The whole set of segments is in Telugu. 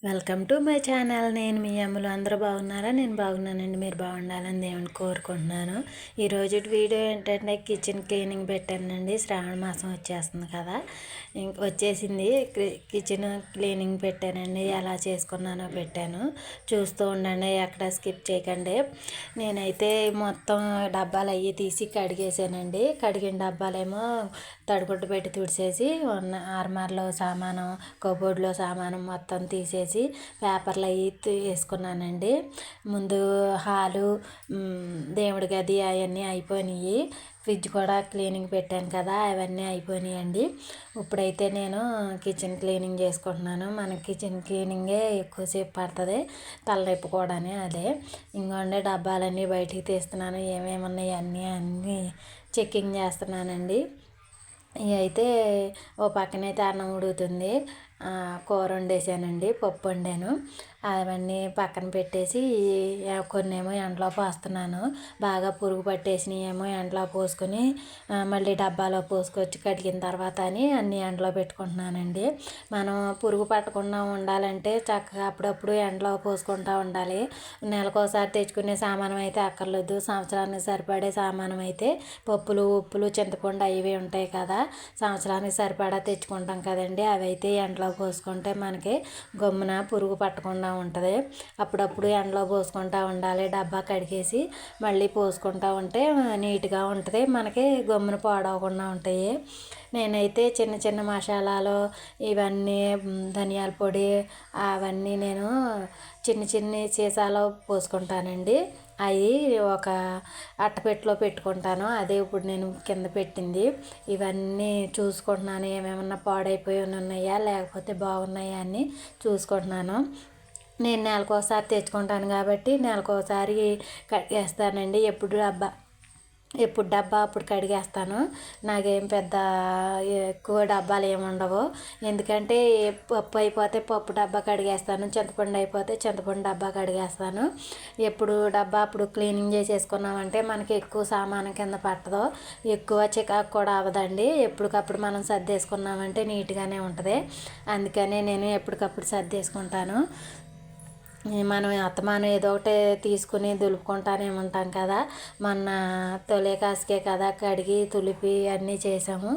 Welcome to my channel. నేను మీ అమ్ములు. అందరూ బాగున్నారా? నేను బాగున్నానండి. మీరు బాగుండాలని దేవుని కోరుకుంటున్నాను. ఈరోజు వీడియో ఏంటంటే కిచెన్ క్లీనింగ్ పెట్టానండి. శ్రావణ మాసం వచ్చేస్తుంది కదా, వచ్చేసింది. కిచెన్ క్లీనింగ్ పెట్టానండి. ఎలా చేసుకున్నానో పెట్టాను, చూస్తూ ఉండండి, ఎక్కడ స్కిప్ చేయకండి. నేనైతే మొత్తం డబ్బాలు అవి తీసి కడిగేసానండి. కడిగిన డబ్బాలేమో తడిగుడ్డ పెట్టి తుడిచేసి ఆర్మార్లో సామాను, కబోర్డ్లో సామాను మొత్తం తీసేసి పేపర్లు అవి వేసుకున్నానండి. ముందు హాలు, దేవుడి గది అవన్నీ అయిపోయినాయి. ఫ్రిడ్జ్ కూడా క్లీనింగ్ పెట్టాను కదా, అవన్నీ అయిపోయినాయండి. ఇప్పుడైతే నేను కిచెన్ క్లీనింగ్ చేసుకుంటున్నాను. మన కిచెన్ క్లీనింగే ఎక్కువసేపు పడుతుంది, తలనొప్పి కూడా. అదే ఇంకోండి డబ్బాలన్నీ బయటికి తీస్తున్నాను. ఏమేమి ఉన్నాయి అన్నీ చెక్కింగ్ చేస్తున్నానండి. ఇవి అయితే ఓ పక్కనైతే అన్నం ఉడుకుతుంది, కూర వండేసానండి, పప్పు వండాను. అవన్నీ పక్కన పెట్టేసి కొన్నేమో ఎండలో పోస్తున్నాను. బాగా పురుగు పట్టేసినవి ఏమో ఎండలో పోసుకొని మళ్ళీ డబ్బాలో పోసుకొచ్చి కడిగిన తర్వాత అని అన్నీ ఎండలో పెట్టుకుంటున్నానండి. మనం పురుగు పట్టకుండా ఉండాలంటే చక్కగా అప్పుడప్పుడు ఎండలో పోసుకుంటూ ఉండాలి. నెలకోసారి తెచ్చుకునే సామానం అయితే అక్కర్లేదు. సంవత్సరానికి సరిపడే సామానం అయితే పప్పులు, ఉప్పులు, చింతపండు అవి ఉంటాయి కదా, సంవత్సరానికి సరిపడా తెచ్చుకుంటాం కదండి. అవి అయితే ఎండలో పోసుకుంటే మనకి గమ్మున పురుగు పట్టకుండా ఉంటుంది. అప్పుడప్పుడు ఎండలో పోసుకుంటూ ఉండాలి. డబ్బా కడిగేసి మళ్ళీ పోసుకుంటూ ఉంటే నీట్గా ఉంటుంది, మనకి గమ్మున పాడవకుండా ఉంటాయి. నేనైతే చిన్న చిన్న మసాలాలు ఇవన్నీ, ధనియాల పొడి అవన్నీ నేను చిన్న చిన్న సీసాలో పోసుకుంటానండి. అవి ఒక అట్టపెట్టెలో పెట్టుకుంటాను. అదే ఇప్పుడు నేను కింద పెట్టింది. ఇవన్నీ చూసుకుంటున్నాను, ఏమేమన్నా పాడైపోయి ఉన్నాయా లేకపోతే బాగున్నాయా అని చూసుకుంటున్నాను. నేను నెలకోసారి తెచ్చుకుంటాను కాబట్టి నెలకోసారి కడిగేస్తానండి. ఎప్పుడు డబ్బా అప్పుడు కడిగేస్తాను. నాకేం పెద్ద ఎక్కువ డబ్బాలు ఏమి ఉండవు. ఎందుకంటే పప్పు అయిపోతే పప్పు డబ్బా కడిగేస్తాను, చింతపండు అయిపోతే చింతపండు డబ్బా కడిగేస్తాను. ఎప్పుడు డబ్బా అప్పుడు క్లీనింగ్ చేసేసుకున్నామంటే మనకి ఎక్కువ సామాను కింద పట్టదు, ఎక్కువ చికాకు కూడా అవ్వదండి. ఎప్పటికప్పుడు మనం సర్దేసుకున్నామంటే నీట్గానే ఉంటుంది. అందుకనే నేను ఎప్పటికప్పుడు సర్దేసుకుంటాను. మనం అత్తమానం ఏదో ఒకటి తీసుకుని దులుపుకుంటానే ఉంటాం కదా. మొన్న తొలేకాసుకే కదా కడిగి తులిపి అన్నీ చేసాము.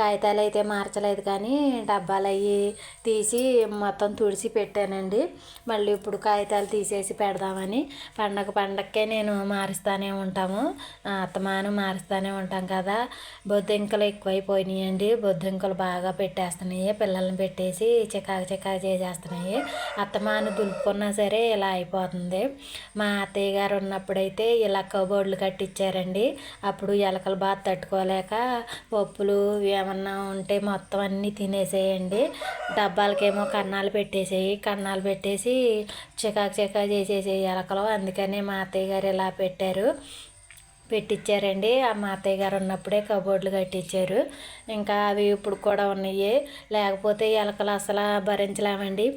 కాగితాలు అయితే మార్చలేదు కానీ డబ్బాలు అవి తీసి మొత్తం తుడిసి పెట్టానండి. మళ్ళీ ఇప్పుడు కాగితాలు తీసేసి పెడదామని పండగకే నేను మారుస్తూనే ఉంటాము, అత్తమానం మారుస్తూనే ఉంటాం కదా. బొద్దింకలు ఎక్కువైపోయినాయండి. బొద్దింకలు బాగా పెట్టేస్తున్నాయి, పిల్లల్ని పెట్టేసి చికాకు చేసేస్తున్నాయి. అత్తమాను దులుపుకున్నా సరే ఇలా అయిపోతుంది. మా అత్తయ్య గారు ఉన్నప్పుడైతే ఇలా కబోర్డులు కట్టించారండి. అప్పుడు ఎలకలు బాగా తట్టుకోలేక పప్పులు ఏమన్నా ఉంటే మొత్తం అన్నీ తినేసేయండి. డబ్బాలకేమో కన్నాలు పెట్టేసి చికాకు చేసేసేయి ఎలకలు. అందుకని మా అత్తయ్య గారు ఇలా పెట్టించారండి. మా అత్తయ్య గారు ఉన్నప్పుడే కబోర్డులు కట్టించారు. ఇంకా అవి ఇప్పుడు కూడా ఉన్నాయి, లేకపోతే ఎలకలు అసలు భరించలేమండి.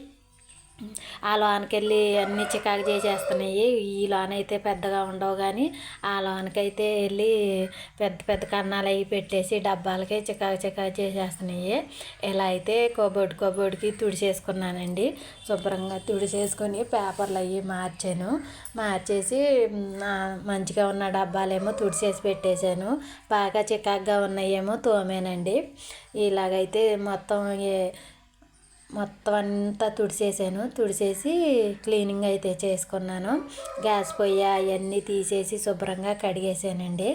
ఆ లోనకెళ్ళి అన్నీ చికాకు చేసేస్తున్నాయి. ఈ లోన అయితే పెద్దగా ఉండవు కానీ ఆ లోనకైతే వెళ్ళి పెద్ద పెద్ద కన్నాలు అవి పెట్టేసి డబ్బాలకి చికాకు చేసేస్తున్నాయి. ఇలా అయితే కబోర్డ్కి తుడిచేసుకున్నానండి. శుభ్రంగా తుడిచేసుకొని పేపర్లు అవి మార్చేసి మంచిగా ఉన్న డబ్బాలేమో తుడిచేసి పెట్టేశాను. బాగా చికాకుగా ఉన్నాయేమో తోమేనండి. ఇలాగైతే మొత్తం అంతా తుడిచేసి క్లీనింగ్ అయితే చేసుకున్నాను. గ్యాస్ పొయ్యి అవన్నీ తీసేసి శుభ్రంగా కడిగేసానండి.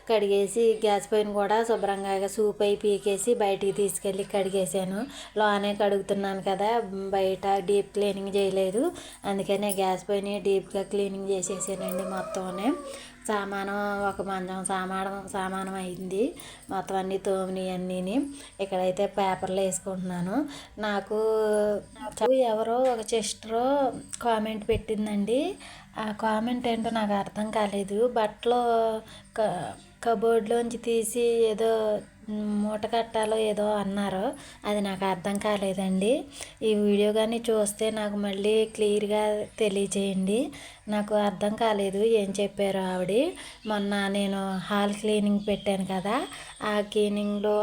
కడిగేసి గ్యాస్ పొయ్యిని కూడా శుభ్రంగా సూప్ అయి పీకేసి బయటికి తీసుకెళ్ళి కడిగేసాను. లోనే కడుగుతున్నాను కదా, బయట డీప్ క్లీనింగ్ చేయలేదు. అందుకనే గ్యాస్ పొయ్యిని డీప్గా క్లీనింగ్ చేసేసానండి. మొత్తం సామానం ఒక మంచం సామానం అయింది. మొత్తం అన్నీ తోమినవి అన్నీని ఇక్కడైతే పేపర్లు వేసుకుంటున్నాను. నాకు ఎవరో ఒక సిస్టరు కామెంట్ పెట్టిందండి. ఆ కామెంట్ ఏంటో నాకు అర్థం కాలేదు. బట్టలు కబోర్డ్లోంచి తీసి ఏదో మూట కట్టాలో ఏదో అన్నారు, అది నాకు అర్థం కాలేదండి. ఈ వీడియో కానీ చూస్తే నాకు మళ్ళీ క్లియర్గా తెలియచేయండి. నాకు అర్థం కాలేదు ఏం చెప్పారో ఆవిడ. మొన్న నేను హాల్ క్లీనింగ్ పెట్టాను కదా, ఆ క్లీనింగ్లో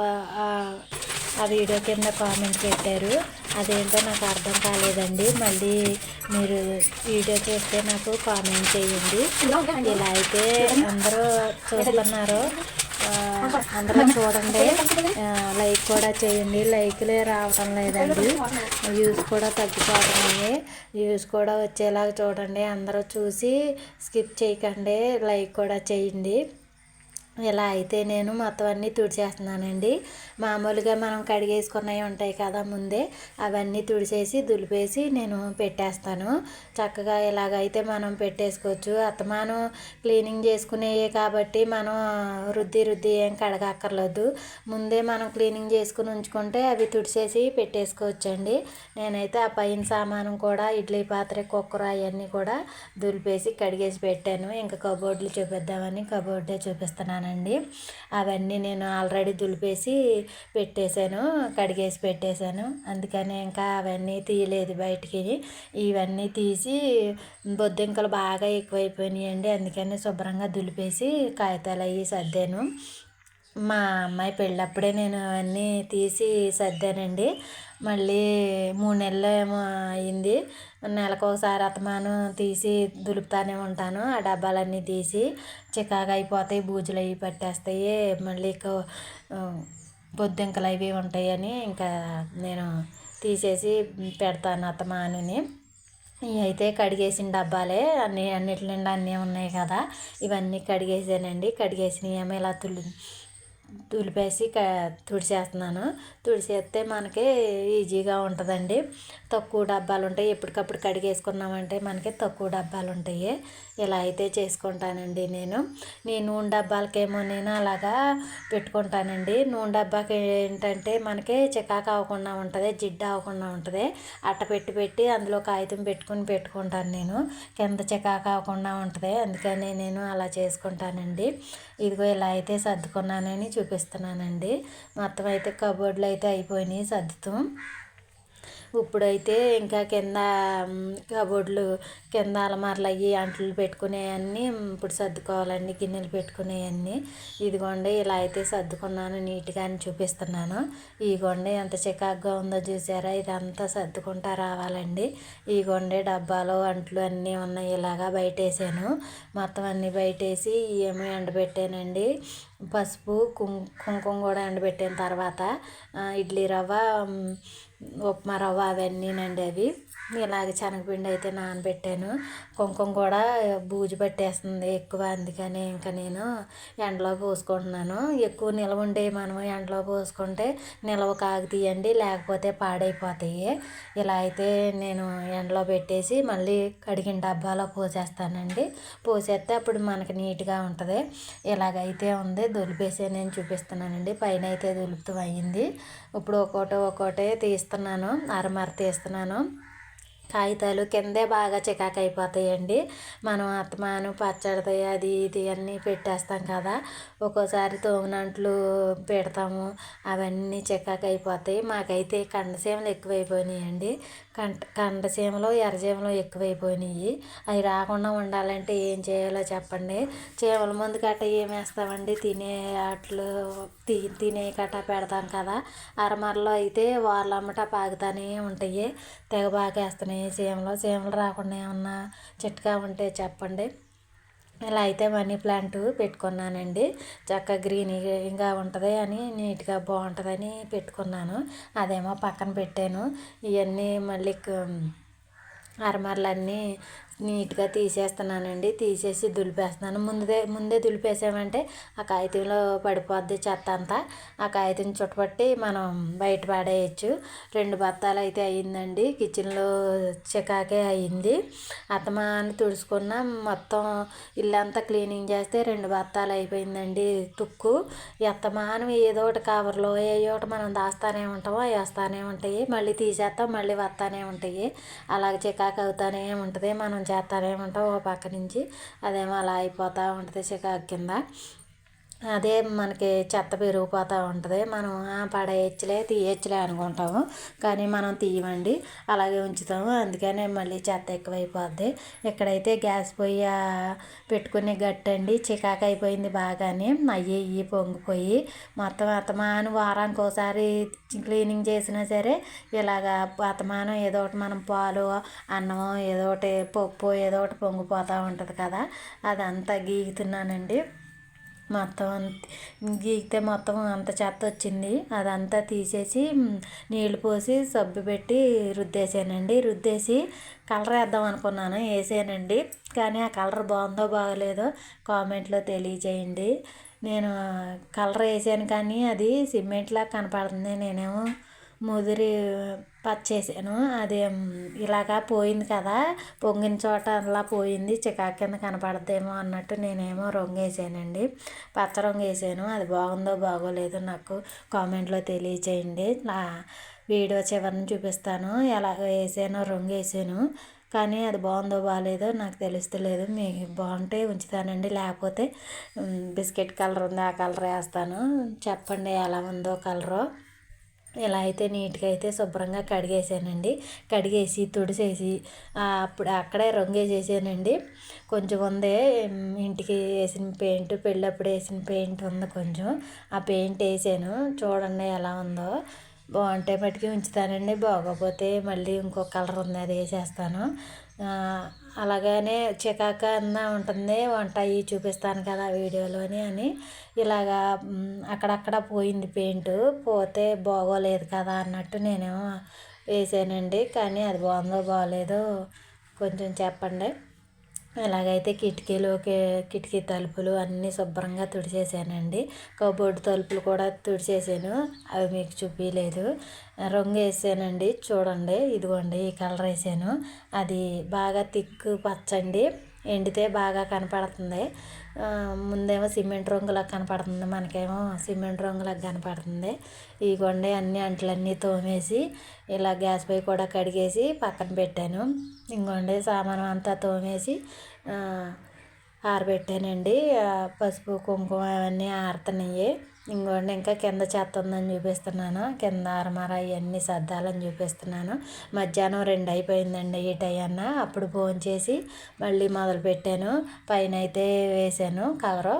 ఆ వీడియో కింద కామెంట్ పెట్టారు. అదేంటో నాకు అర్థం కాలేదండి. మళ్ళీ మీరు వీడియో చూస్తే నాకు కామెంట్ చేయండి. ఇలా అయితే అందరూ చూస్తున్నారు, అందరూ చూడండి, లైక్ కూడా చేయండి. లైక్లే రావటం లేదండి, వ్యూస్ కూడా తగ్గిపోతున్నాయి. వ్యూస్ కూడా వచ్చేలాగా చూడండి. అందరూ చూసి స్కిప్ చేయకండి, లైక్ కూడా చేయండి. ఇలా అయితే నేను మొత్తం అన్నీ తుడిచేస్తున్నానండి. మామూలుగా మనం కడిగేసుకున్నవి ఉంటాయి కదా ముందే, అవన్నీ తుడిచేసి దులిపేసి నేను పెట్టేస్తాను. చక్కగా ఇలాగైతే మనం పెట్టేసుకోవచ్చు. అత్తమానం క్లీనింగ్ చేసుకునేవి కాబట్టి మనం రుద్ది ఏం కడగక్కర్లేదు. ముందే మనం క్లీనింగ్ చేసుకుని ఉంచుకుంటే అవి తుడిచేసి పెట్టేసుకోవచ్చండి. నేనైతే ఆ పైన సామానం కూడా ఇడ్లీ పాత్ర, కుక్కర్ అవన్నీ కూడా దులిపేసి కడిగేసి పెట్టాను. ఇంకా కబోర్డులు చూపిద్దామని కబోర్డే చూపిస్తున్నాను. అవన్నీ నేను ఆల్రెడీ దులిపేసి పెట్టేశాను, కడిగేసి పెట్టేశాను. అందుకని ఇంకా అవన్నీ తీయలేదు బయటికి. ఇవన్నీ తీసి బొద్దింకలు బాగా ఎక్కువైపోయినాయండి. అందుకని శుభ్రంగా దులిపేసి కాగితాలు అవి సర్దాను. మా అమ్మాయి పెళ్ళప్పుడే నేను అవన్నీ తీసి సర్దానండి. మళ్ళీ 3 నెలలు ఏమో అయింది. నెలకు ఒకసారి అత్తమాను తీసి దులుపుతానే ఉంటాను. ఆ డబ్బాలన్నీ తీసి చికాకు అయిపోతాయి, బూజులు అవి పట్టేస్తాయి, మళ్ళీ బొద్దింకలు అవి ఉంటాయని ఇంకా నేను తీసేసి పెడతాను అత్తమానుని. ఇవి అయితే కడిగేసిన డబ్బాలే, అన్నిటి నిండా అన్నీ ఉన్నాయి కదా, ఇవన్నీ కడిగేసానండి. కడిగేసినవి ఏమో ఇలా తులిపేసి తుడిచేస్తున్నాను. తుడిచేస్తే మనకి ఈజీగా ఉంటుందండి. తక్కువ డబ్బాలు ఉంటాయి, ఎప్పటికప్పుడు కడిగేసుకున్నామంటే మనకి తక్కువ డబ్బాలు ఉంటాయి. ఇలా అయితే చేసుకుంటానండి నేను. నూనె డబ్బాలకేమో నేను అలాగా పెట్టుకుంటానండి. నూనె డబ్బాకి ఏంటంటే మనకి చికాకు అవ్వకుండా ఉంటుంది, జిడ్డు అవ్వకుండా ఉంటుంది. అట్ట పెట్టి అందులో కాగితం పెట్టుకుంటాను నేను. కింద చికాకు అవ్వకుండా ఉంటుంది, అందుకని నేను అలా చేసుకుంటానండి. ఇదిగో ఇలా అయితే సర్దుకున్నానని చూపిస్తున్నానండి. మొత్తం అయితే కబోర్డ్లు అయితే అయిపోయినాయి సర్దుతాం. ఇప్పుడైతే ఇంకా కింద కబోర్డ్లు, కింద అలమార్లు అవి అంట్లు పెట్టుకునేవన్నీ ఇప్పుడు సర్దుకోవాలండి, గిన్నెలు పెట్టుకునేవన్నీ. ఇదిగోండి ఇలా అయితే సర్దుకున్నాను, నీట్గా అని చూపిస్తున్నాను. ఇదిగోండి ఎంత చికాకుగా ఉందో చూసారా, ఇదంతా సర్దుకుంటా రావాలండి. ఇదిగోండి డబ్బాలు, అంట్లు అన్నీ ఉన్నాయి, ఇలాగా బయటేసాను. మొత్తం అన్నీ బయటేసి ఏమో ఎండబెట్టానండి. పసుపు, కుంకుమ కూడా ఎండబెట్టిన తర్వాత ఇడ్లీ రవ్వ, ఉప్మా రవ్వ అవన్నీనండి. అవి ఇలాగ శనగపిండి అయితే నానబెట్టాను. కుంకుమ కూడా బూజు పట్టేస్తుంది ఎక్కువ, అందుకని ఇంకా నేను ఎండలో పోసుకుంటున్నాను. ఎక్కువ నిల్వ ఉండే మనం ఎండలో పోసుకుంటే నిల్వ కాగుతాయండి, లేకపోతే పాడైపోతాయి. ఇలా అయితే నేను ఎండలో పెట్టేసి మళ్ళీ కడిగిన డబ్బాలో పోసేస్తానండి. పోసేస్తే అప్పుడు మనకి నీట్గా ఉంటుంది. ఇలాగైతే ఉంది, దులిపేసి నేను చూపిస్తున్నానండి. పైన అయితే దులుపుతూ అయ్యింది. ఇప్పుడు ఒక్కోటే తీస్తున్నాను, అరమర తీస్తున్నాను. కాగితాలు కిందే బాగా చికాకు అయిపోతాయండి. మనం అత్తమాను పచ్చడి అది ఇది అన్నీ పెట్టేస్తాం కదా, ఒక్కోసారి తోమినంట్లు పెడతాము, అవన్నీ చికాకు అయిపోతాయి. మాకైతే కండసీమలు ఎక్కువైపోయినాయండి. కండసీమలు, ఎర్రచీమలు ఎక్కువైపోయినాయి. అవి రాకుండా ఉండాలంటే ఏం చేయాలో చెప్పండి. చీమల మందు గట్ట ఏం వేస్తామండి, తినే గట్ట పెడతాం కదా. అరమరలో అయితే వాళ్ళమ్మట పాకుతానే ఉంటాయి, తెగ పాకేస్తున్నాయి చీమలు రాకుండా ఏమన్నా చిట్కా ఉంటే చెప్పండి. ఇలా అయితే మనీ ప్లాంట్ పెట్టుకున్నానండి. చక్కగా గ్రీన్గా ఉంటుంది అని, నీట్గా బాగుంటుందని పెట్టుకున్నాను. అదేమో పక్కన పెట్టాను. ఇవన్నీ మళ్ళీ అరమరలన్నీ నీట్గా తీసేస్తున్నానండి. తీసేసి దులిపేస్తున్నాను. ముందే దులిపేసామంటే ఆ కాగితంలో పడిపోద్ది చెత్త అంతా. ఆ కాగితం చుట్టపట్టి మనం బయట పడేయచ్చు. 2 బత్తాలు అయితే అయ్యిందండి. కిచెన్లో చికాకే అయ్యింది. అత్తమాను తుడుచుకున్న మొత్తం ఇల్లంతా క్లీనింగ్ చేస్తే 2 బత్తాలు అయిపోయిందండి తుక్కు. అత్తమానం ఏదో ఒకటి కవర్లో ఏదో ఒకటి మనం దాస్తానే ఉంటాము, అవి వస్తానే ఉంటాయి, మళ్ళీ తీసేస్తాం, మళ్ళీ వస్తానే ఉంటాయి. అలాగే చికాకు అవుతానే ఉంటుంది, మనం చేస్తానే ఉంటాం ఒక పక్క నుంచి. అదేమో అలా అయిపోతూ ఉంటుంది చికాకు కింద. అదే మనకి చెత్త పెరిగిపోతూ ఉంటుంది. మనం పడేయచ్చులే తీయచ్చులే అనుకుంటాము, కానీ మనం తీయమండి, అలాగే ఉంచుతాము. అందుకనే మళ్ళీ చెత్త ఎక్కువైపోద్ది. ఇక్కడైతే గ్యాస్ పొయ్యి పెట్టుకునే గట్టండి చికాకు అయిపోయింది బాగానే, అయ్యి ఇవి పొంగిపోయి మొత్తం అతమాను వారానికి ఒకసారి క్లీనింగ్ చేసినా సరే ఇలాగా అతమానం ఏదో ఒకటి మనం పాలు అన్నమో ఏదో ఒకటి పప్పు ఏదో ఒకటి పొంగిపోతూ ఉంటుంది కదా, అదంతా గీగుతున్నానండి. మొత్తం గీకితే మొత్తం అంత చెత్త వచ్చింది. అదంతా తీసేసి నీళ్ళు పోసి సబ్బు పెట్టి రుద్దేసానండి. రుద్దేసి కలర్ వేద్దాం అనుకున్నాను, వేసానండి. కానీ ఆ కలర్ బాగుందో బాగలేదో కామెంట్లో తెలియజేయండి. నేను కలర్ వేసాను కానీ అది సిమెంట్లా కనపడుతుంది. నేనేమో ముదిరి పచ్చేసాను, అది ఇలాగా పోయింది కదా, పొంగిన చోట అలా పోయింది, చికాకు కింద కనపడద్దేమో అన్నట్టు నేనేమో రంగు వేసానండి, పచ్చ రంగు వేసాను. అది బాగుందో బాగోలేదో నాకు కామెంట్లో తెలియచేయండి. నా వీడియో చివరిని చూపిస్తాను ఎలా వేసానో, రంగు వేసాను. కానీ అది బాగుందో బాగాలేదో నాకు తెలుస్తలేదు. మీకు బాగుంటే ఉంచుతానండి, లేకపోతే బిస్కెట్ కలర్ ఉంది ఆ కలర్ వేస్తాను. చెప్పండి ఎలా ఉందో కలరు. ఇలా అయితే నీట్గా అయితే శుభ్రంగా కడిగేసానండి. కడిగేసి తుడిసేసి అప్పుడు అక్కడే రంగు వేసేసానండి. కొంచెం ఉంది ఇంటికి వేసిన పెయింట్, పెళ్ళప్పుడు వేసిన పెయింట్ ఉంది కొంచెం, ఆ పెయింట్ వేసాను. చూడండి ఎలా ఉందో. బాగుంటే మట్టుకి ఉంచుతానండి, బాగోకపోతే మళ్ళీ ఇంకో కలర్ ఉంది అది వేసేస్తాను. అలాగనే చికాక అన్న ఉంటుంది, వంట అవి చూపిస్తాను కదా వీడియోలోని అని ఇలాగా అక్కడక్కడ పోయింది పెయింట్, పోతే బాగోలేదు కదా అన్నట్టు నేనేమో వేసానండి. కానీ అది బాగుందో బాగోలేదో కొంచెం చెప్పండి. ఎలాగైతే కిటికీ తలుపులు అన్నీ శుభ్రంగా తుడిచేసానండి. కబోర్డ్ తలుపులు కూడా తుడిచేసాను, అవి మీకు చూపించలేదు. రంగు వేసానండి, చూడండి ఇదిగోండి ఈ కలర్ వేసాను. అది బాగా థిక్ పచ్చండి, ఎండితే బాగా కనపడుతుంది. ముందేమో సిమెంట్ రంగులా కనపడుతుంది, మనకేమో సిమెంట్ రంగులా కనపడుతుంది. ఇదిగోండి అన్ని అంట్లన్నీ తోమేసి ఇలా గ్యాస్ పొయ్యి కూడా కడిగేసి పక్కన పెట్టాను. ఇంకోండి సామాను అంతా తోమేసి ఆరబెట్టానండి. పసుపు కుంకుమ అవన్నీ ఆరుతున్నాయి. ఇంకోండి ఇంకా కింద చెత్త ఉందని చూపిస్తున్నాను, కింద అరమర ఇవన్నీ సర్దాలని చూపిస్తున్నాను. మధ్యాహ్నం 2 అయిపోయిందండి ఈ టైం. అప్పుడు ఫోన్ చేసి మళ్ళీ మొదలుపెట్టాను, పైన అయితే వేసాను కలరు.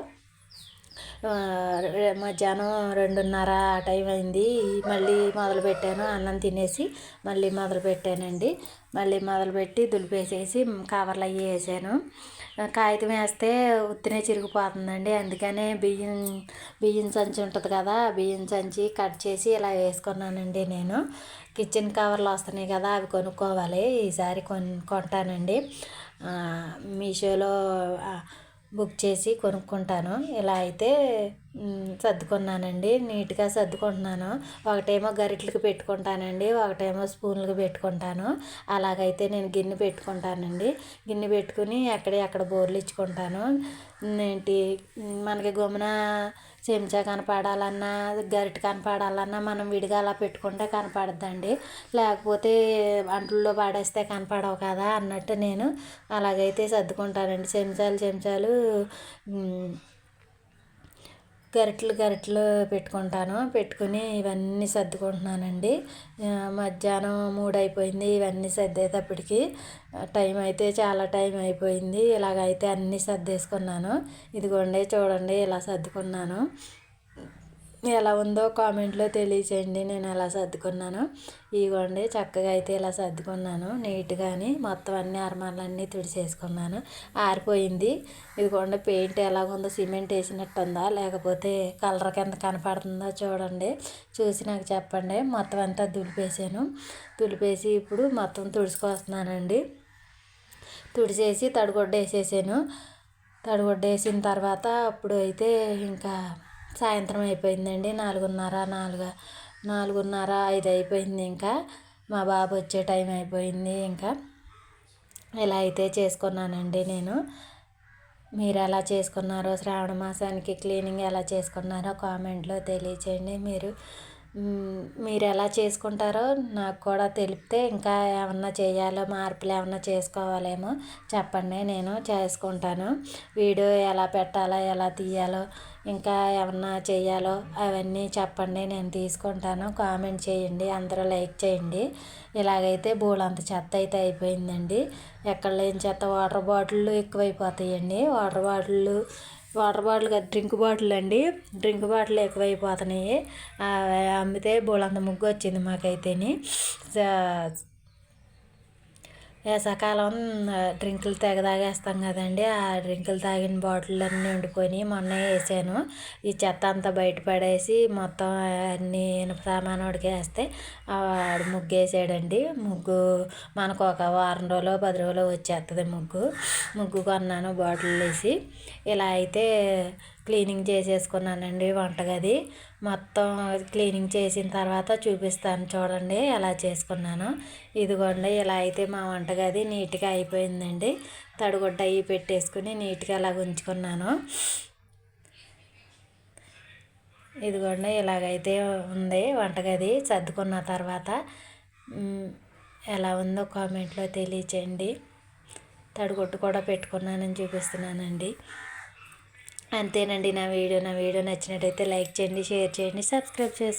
మధ్యాహ్నం 2:30 ఆ టైం అయింది. మళ్ళీ మొదలుపెట్టాను, అన్నం తినేసి మళ్ళీ మొదలుపెట్టానండి. మళ్ళీ మొదలుపెట్టి దులిపేసేసి కవర్లు అవి వేసాను. కాగితం వేస్తే ఉత్తినే చిరిగిపోతుందండి, అందుకనే బియ్యం సంచి ఉంటుంది కదా, బియ్యం సంచి కట్ చేసి ఇలా వేసుకున్నానండి. నేను కిచెన్ కవర్లు వస్తున్నాయి కదా, అవి కొనుక్కోవాలి, ఈసారి కొంటానండి. మీషోలో బుక్ చేసి కొనుక్కుంటాను. ఇలా అయితే సర్దుకున్నానండి, నీట్గా సర్దుకుంటున్నాను. ఒకటేమో గరిటెలకు పెట్టుకుంటానండి, ఒకటేమో స్పూన్లకు పెట్టుకుంటాను. అలాగైతే నేను గిన్నె పెట్టుకుంటానండి. గిన్నె పెట్టుకుని అక్కడ బోర్లు ఇచ్చుకుంటాను. ఏంటి మనకి గమ్మున చెంచా కనపడాలన్నా గరిటె కనపడాలన్నా మనం విడిగా అలా పెట్టుకుంటే కనపడద్దండి, లేకపోతే అంట్లలో పాడేస్తే కనపడవు కదా అన్నట్టు నేను అలాగైతే సర్దుకుంటానండి. చెంచాలు గరిటెలు పెట్టుకుంటాను. పెట్టుకుని ఇవన్నీ సర్దుకుంటున్నానండి. మధ్యాహ్నం 3 అయిపోయింది, ఇవన్నీ సర్దేటప్పటికి టైం అయితే చాలా టైం అయిపోయింది. ఇలాగైతే అన్నీ సర్దేసుకున్నాను. ఇదిగోండి చూడండి ఇలా సర్దుకున్నాను. ఎలా ఉందో కామెంట్లో తెలియచేయండి నేను ఎలా సర్దుకున్నాను. ఇదిగోండి చక్కగా అయితే ఇలా సర్దుకున్నాను నీట్గాని, మొత్తం అన్ని అరమాలన్నీ తుడిచేసుకున్నాను. ఆరిపోయింది. ఇదిగోండి పెయింట్ ఎలాగుందో, సిమెంట్ వేసినట్టు ఉందా లేకపోతే కలర్ కింద కనపడుతుందో చూడండి, చూసి నాకు చెప్పండి. మొత్తం అంతా దులిపేసి ఇప్పుడు మొత్తం తుడుచుకొస్తున్నానండి. తుడిచేసి తడిగుడ్డ వేసేసాను. తడిగుడ్డ వేసిన తర్వాత అప్పుడు అయితే ఇంకా సాయంత్రం అయిపోయిందండి. 4:30 5 అయిపోయింది. ఇంకా మా బాబు వచ్చే టైం అయిపోయింది. ఇంకా ఇలా అయితే చేసుకున్నానండి నేను. మీరు ఎలా చేసుకున్నారో, శ్రావణ మాసానికి క్లీనింగ్ ఎలా చేసుకున్నారో కామెంట్లో తెలియచేయండి. మీరు మీరు ఎలా చేసుకుంటారో నాకు కూడా తెలిపితే ఇంకా ఏమన్నా చేయాలో మార్పులు ఏమన్నా చేసుకోవాలేమో చెప్పండి, నేను చేసుకుంటాను. వీడియో ఎలా పెట్టాలో ఎలా తీయాలో ఇంకా ఏమన్నా చేయాలో అవన్నీ చెప్పండి, నేను తీసుకుంటాను. కామెంట్ చేయండి, అందరూ లైక్ చేయండి. ఇలాగైతే బోలంత చెత్త అయితే అయిపోయిందండి. ఎక్కడ లేని చెత్త వాటర్ బాటిళ్ళు ఎక్కువైపోతాయండి. వాటర్ బాటిల్ కాదు, డ్రింక్ బాటిల్ అండి. డ్రింక్ బాటిల్ ఎక్కువైపోతున్నాయి. అమ్మితే బోలంత ముగ్గు వచ్చింది మాకైతేని. వేసవకాలం డ్రింకులు తెగ తాగేస్తాం కదండి. ఆ డ్రింకులు తాగిన బాటిల్ అన్నీ ఉండిపోయినాయి. మొన్న వేసాను. ఈ చెత్త అంతా బయట పడేసి మొత్తం అన్నీ ఇనుప సామానుడికి వేస్తే వాడు ముగ్గు వేసాడండి. ముగ్గు మనకు ఒక వారం రోజులు 10 రోజులు వచ్చేస్తుంది ముగ్గు కొన్నాను బాటిల్ వేసి. ఇలా అయితే క్లీనింగ్ చేసేసుకున్నానండి వంటగది. మొత్తం క్లీనింగ్ చేసిన తర్వాత చూపిస్తాను చూడండి ఎలా చేసుకున్నాను. ఇదిగోండి ఇలా అయితే మా వంటగది నీట్గా అయిపోయిందండి. తడిగుడ్డ అవి పెట్టేసుకుని నీట్గా అలాగ ఉంచుకున్నాను. ఇదిగోండి ఇలాగైతే ఉంది వంటగది సర్దుకున్న తర్వాత. ఎలా ఉందో కామెంట్లో తెలియచేయండి. తడిగుడ్డు కూడా పెట్టుకున్నానని చూపిస్తున్నానండి. అంతేనండి నా వీడియో నచ్చినట్టయితే లైక్ చేయండి, షేర్ చేయండి, సబ్స్క్రైబ్ చేసుకోండి.